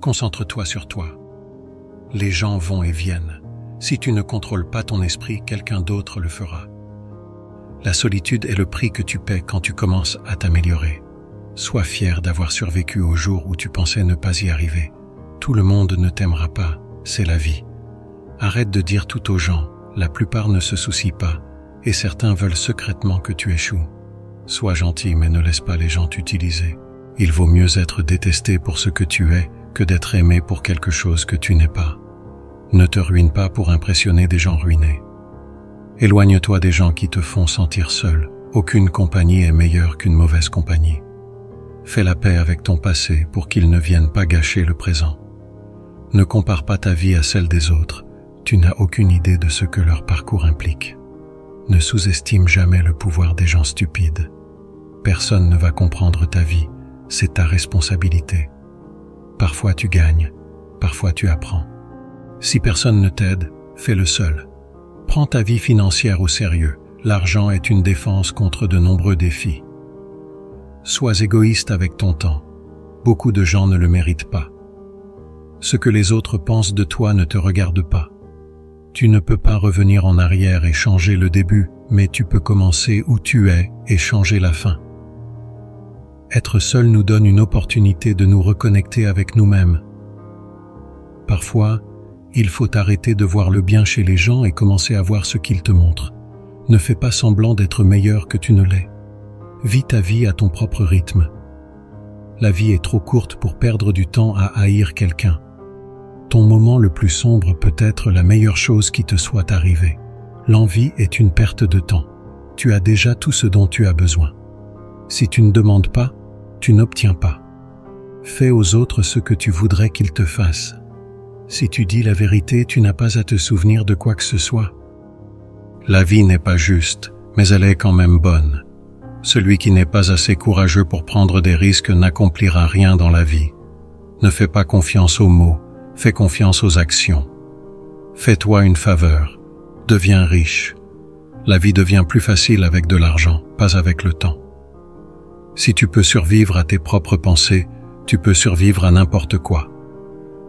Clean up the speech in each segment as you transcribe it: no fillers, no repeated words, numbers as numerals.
Concentre-toi sur toi. Les gens vont et viennent. Si tu ne contrôles pas ton esprit, quelqu'un d'autre le fera. La solitude est le prix que tu paies quand tu commences à t'améliorer. Sois fier d'avoir survécu au jour où tu pensais ne pas y arriver. Tout le monde ne t'aimera pas, c'est la vie. Arrête de dire tout aux gens, la plupart ne se soucient pas, et certains veulent secrètement que tu échoues. Sois gentil mais ne laisse pas les gens t'utiliser. Il vaut mieux être détesté pour ce que tu es que d'être aimé pour quelque chose que tu n'es pas. Ne te ruine pas pour impressionner des gens ruinés. Éloigne-toi des gens qui te font sentir seul. Aucune compagnie est meilleure qu'une mauvaise compagnie. Fais la paix avec ton passé pour qu'il ne vienne pas gâcher le présent. Ne compare pas ta vie à celle des autres. Tu n'as aucune idée de ce que leur parcours implique. Ne sous-estime jamais le pouvoir des gens stupides. Personne ne va comprendre ta vie, c'est ta responsabilité. Parfois tu gagnes, parfois tu apprends. Si personne ne t'aide, fais-le seul. Prends ta vie financière au sérieux. L'argent est une défense contre de nombreux défis. Sois égoïste avec ton temps. Beaucoup de gens ne le méritent pas. Ce que les autres pensent de toi ne te regarde pas. Tu ne peux pas revenir en arrière et changer le début, mais tu peux commencer où tu es et changer la fin. Être seul nous donne une opportunité de nous reconnecter avec nous-mêmes. Parfois, il faut arrêter de voir le bien chez les gens et commencer à voir ce qu'ils te montrent. Ne fais pas semblant d'être meilleur que tu ne l'es. Vis ta vie à ton propre rythme. La vie est trop courte pour perdre du temps à haïr quelqu'un. Ton moment le plus sombre peut être la meilleure chose qui te soit arrivée. L'envie est une perte de temps. Tu as déjà tout ce dont tu as besoin. Si tu ne demandes pas, tu n'obtiens pas. Fais aux autres ce que tu voudrais qu'ils te fassent. Si tu dis la vérité, tu n'as pas à te souvenir de quoi que ce soit. La vie n'est pas juste, mais elle est quand même bonne. Celui qui n'est pas assez courageux pour prendre des risques n'accomplira rien dans la vie. Ne fais pas confiance aux mots, fais confiance aux actions. Fais-toi une faveur, deviens riche. La vie devient plus facile avec de l'argent, pas avec le temps. Si tu peux survivre à tes propres pensées, tu peux survivre à n'importe quoi.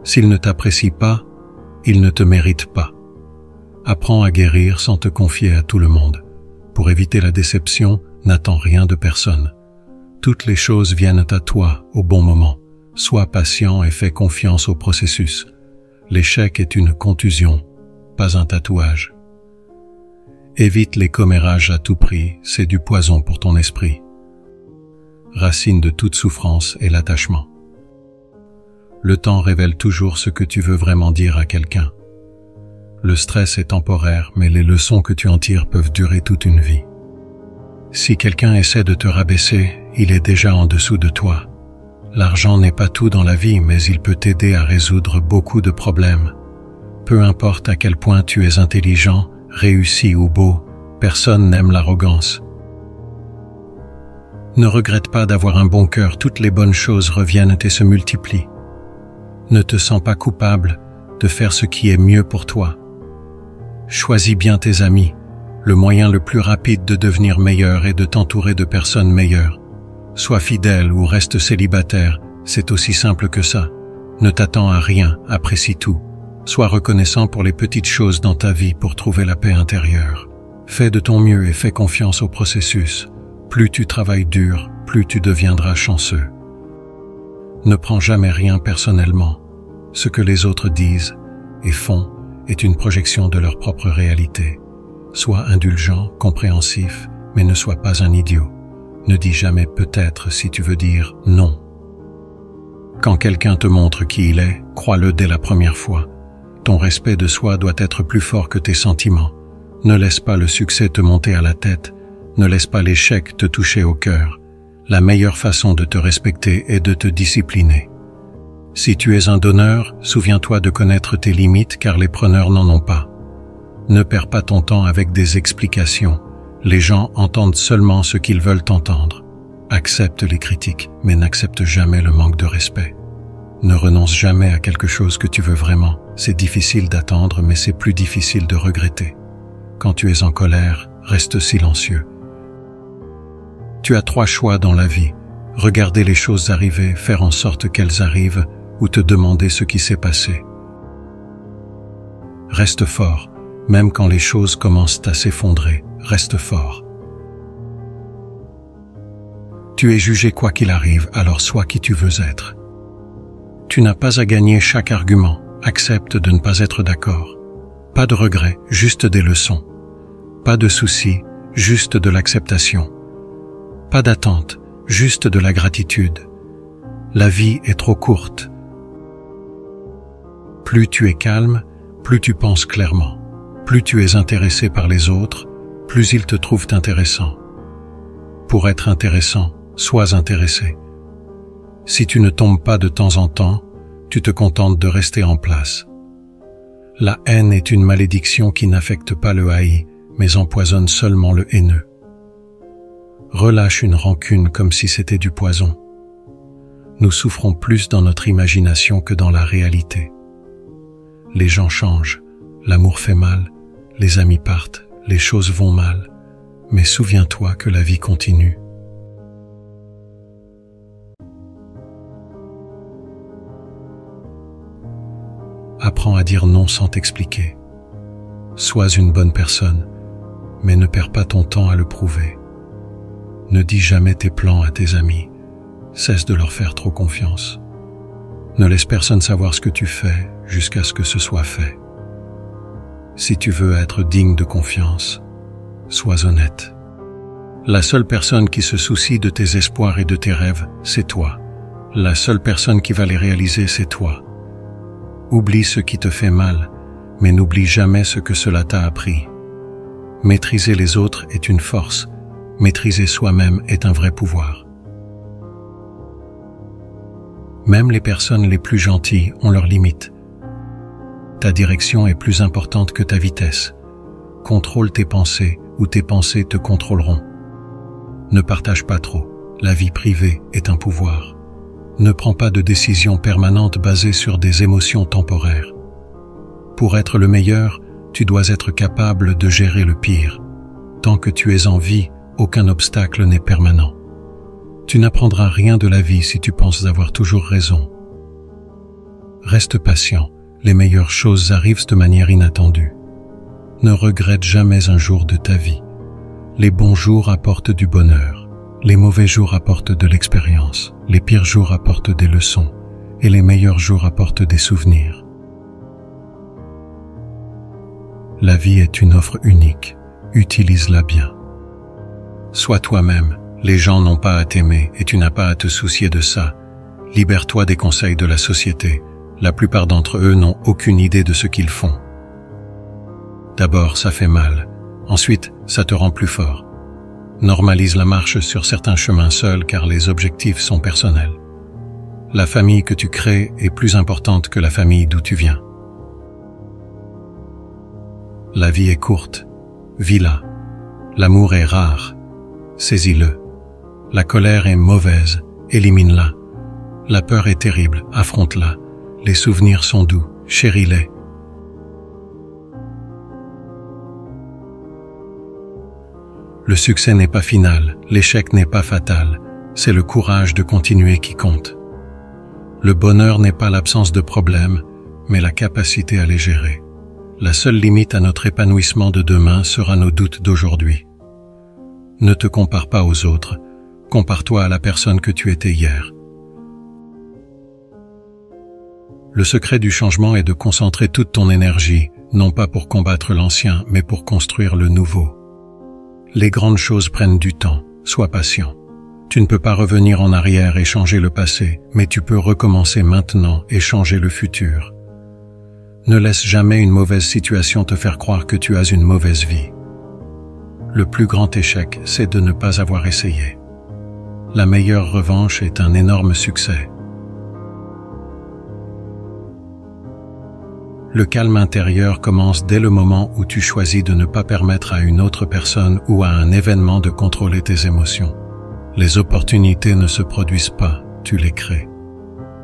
S'ils ne t'apprécient pas, ils ne te méritent pas. Apprends à guérir sans te confier à tout le monde. Pour éviter la déception, n'attends rien de personne. Toutes les choses viennent à toi au bon moment. Sois patient et fais confiance au processus. L'échec est une contusion, pas un tatouage. Évite les commérages à tout prix, c'est du poison pour ton esprit. Racine de toute souffrance est l'attachement. Le temps révèle toujours ce que tu veux vraiment dire à quelqu'un. Le stress est temporaire, mais les leçons que tu en tires peuvent durer toute une vie. Si quelqu'un essaie de te rabaisser, il est déjà en dessous de toi. L'argent n'est pas tout dans la vie, mais il peut t'aider à résoudre beaucoup de problèmes. Peu importe à quel point tu es intelligent, réussi ou beau, personne n'aime l'arrogance. Ne regrette pas d'avoir un bon cœur, toutes les bonnes choses reviennent et se multiplient. Ne te sens pas coupable de faire ce qui est mieux pour toi. Choisis bien tes amis. Le moyen le plus rapide de devenir meilleur est de t'entourer de personnes meilleures. Sois fidèle ou reste célibataire, c'est aussi simple que ça. Ne t'attends à rien, apprécie tout. Sois reconnaissant pour les petites choses dans ta vie pour trouver la paix intérieure. Fais de ton mieux et fais confiance au processus. Plus tu travailles dur, plus tu deviendras chanceux. Ne prends jamais rien personnellement. Ce que les autres disent et font est une projection de leur propre réalité. Sois indulgent, compréhensif, mais ne sois pas un idiot. Ne dis jamais peut-être si tu veux dire non. Quand quelqu'un te montre qui il est, crois-le dès la première fois. Ton respect de soi doit être plus fort que tes sentiments. Ne laisse pas le succès te monter à la tête. Ne laisse pas l'échec te toucher au cœur. La meilleure façon de te respecter est de te discipliner. Si tu es un donneur, souviens-toi de connaître tes limites car les preneurs n'en ont pas. Ne perds pas ton temps avec des explications. Les gens entendent seulement ce qu'ils veulent entendre. Accepte les critiques, mais n'accepte jamais le manque de respect. Ne renonce jamais à quelque chose que tu veux vraiment. C'est difficile d'attendre, mais c'est plus difficile de regretter. Quand tu es en colère, reste silencieux. Tu as 3 choix dans la vie. Regarder les choses arriver, faire en sorte qu'elles arrivent, ou te demander ce qui s'est passé. Reste fort, même quand les choses commencent à s'effondrer, reste fort. Tu es jugé quoi qu'il arrive, alors sois qui tu veux être. Tu n'as pas à gagner chaque argument, accepte de ne pas être d'accord. Pas de regrets, juste des leçons. Pas de soucis, juste de l'acceptation. Pas d'attente, juste de la gratitude. La vie est trop courte. Plus tu es calme, plus tu penses clairement. Plus tu es intéressé par les autres, plus ils te trouvent intéressant. Pour être intéressant, sois intéressé. Si tu ne tombes pas de temps en temps, tu te contentes de rester en place. La haine est une malédiction qui n'affecte pas le haï, mais empoisonne seulement le haineux. Relâche une rancune comme si c'était du poison. Nous souffrons plus dans notre imagination que dans la réalité. Les gens changent, l'amour fait mal, les amis partent, les choses vont mal, mais souviens-toi que la vie continue. Apprends à dire non sans t'expliquer. Sois une bonne personne, mais ne perds pas ton temps à le prouver. Ne dis jamais tes plans à tes amis. Cesse de leur faire trop confiance. Ne laisse personne savoir ce que tu fais jusqu'à ce que ce soit fait. Si tu veux être digne de confiance, sois honnête. La seule personne qui se soucie de tes espoirs et de tes rêves, c'est toi. La seule personne qui va les réaliser, c'est toi. Oublie ce qui te fait mal, mais n'oublie jamais ce que cela t'a appris. Maîtriser les autres est une force, maîtriser soi-même est un vrai pouvoir. Même les personnes les plus gentilles ont leurs limites. Ta direction est plus importante que ta vitesse. Contrôle tes pensées ou tes pensées te contrôleront. Ne partage pas trop, la vie privée est un pouvoir. Ne prends pas de décisions permanentes basées sur des émotions temporaires. Pour être le meilleur, tu dois être capable de gérer le pire. Tant que tu es en vie, aucun obstacle n'est permanent. Tu n'apprendras rien de la vie si tu penses avoir toujours raison. Reste patient, les meilleures choses arrivent de manière inattendue. Ne regrette jamais un jour de ta vie. Les bons jours apportent du bonheur. Les mauvais jours apportent de l'expérience, les pires jours apportent des leçons, et les meilleurs jours apportent des souvenirs. La vie est une offre unique, utilise-la bien. Sois toi-même, les gens n'ont pas à t'aimer et tu n'as pas à te soucier de ça. Libère-toi des conseils de la société, la plupart d'entre eux n'ont aucune idée de ce qu'ils font. D'abord, ça fait mal, ensuite, ça te rend plus fort. Normalise la marche sur certains chemins seuls car les objectifs sont personnels. La famille que tu crées est plus importante que la famille d'où tu viens. La vie est courte, vis-la. L'amour est rare, saisis-le. La colère est mauvaise, élimine-la. La peur est terrible, affronte-la. Les souvenirs sont doux, chéris-les. Le succès n'est pas final, l'échec n'est pas fatal, c'est le courage de continuer qui compte. Le bonheur n'est pas l'absence de problèmes, mais la capacité à les gérer. La seule limite à notre épanouissement de demain sera nos doutes d'aujourd'hui. Ne te compare pas aux autres, compare-toi à la personne que tu étais hier. Le secret du changement est de concentrer toute ton énergie, non pas pour combattre l'ancien, mais pour construire le nouveau. Les grandes choses prennent du temps, sois patient. Tu ne peux pas revenir en arrière et changer le passé, mais tu peux recommencer maintenant et changer le futur. Ne laisse jamais une mauvaise situation te faire croire que tu as une mauvaise vie. Le plus grand échec, c'est de ne pas avoir essayé. La meilleure revanche est un énorme succès. Le calme intérieur commence dès le moment où tu choisis de ne pas permettre à une autre personne ou à un événement de contrôler tes émotions. Les opportunités ne se produisent pas, tu les crées.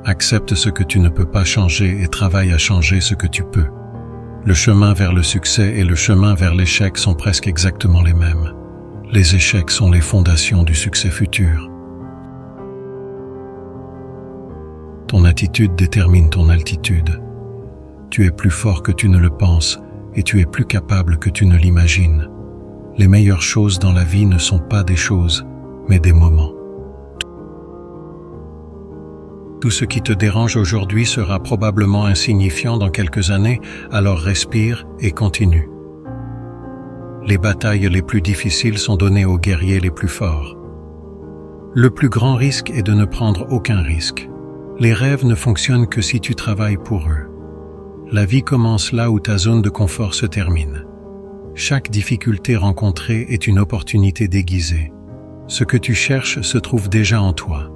Accepte ce que tu ne peux pas changer et travaille à changer ce que tu peux. Le chemin vers le succès et le chemin vers l'échec sont presque exactement les mêmes. Les échecs sont les fondations du succès futur. Ton attitude détermine ton altitude. Tu es plus fort que tu ne le penses et tu es plus capable que tu ne l'imagines. Les meilleures choses dans la vie ne sont pas des choses, mais des moments. Tout ce qui te dérange aujourd'hui sera probablement insignifiant dans quelques années, alors respire et continue. Les batailles les plus difficiles sont données aux guerriers les plus forts. Le plus grand risque est de ne prendre aucun risque. Les rêves ne fonctionnent que si tu travailles pour eux. La vie commence là où ta zone de confort se termine. Chaque difficulté rencontrée est une opportunité déguisée. Ce que tu cherches se trouve déjà en toi.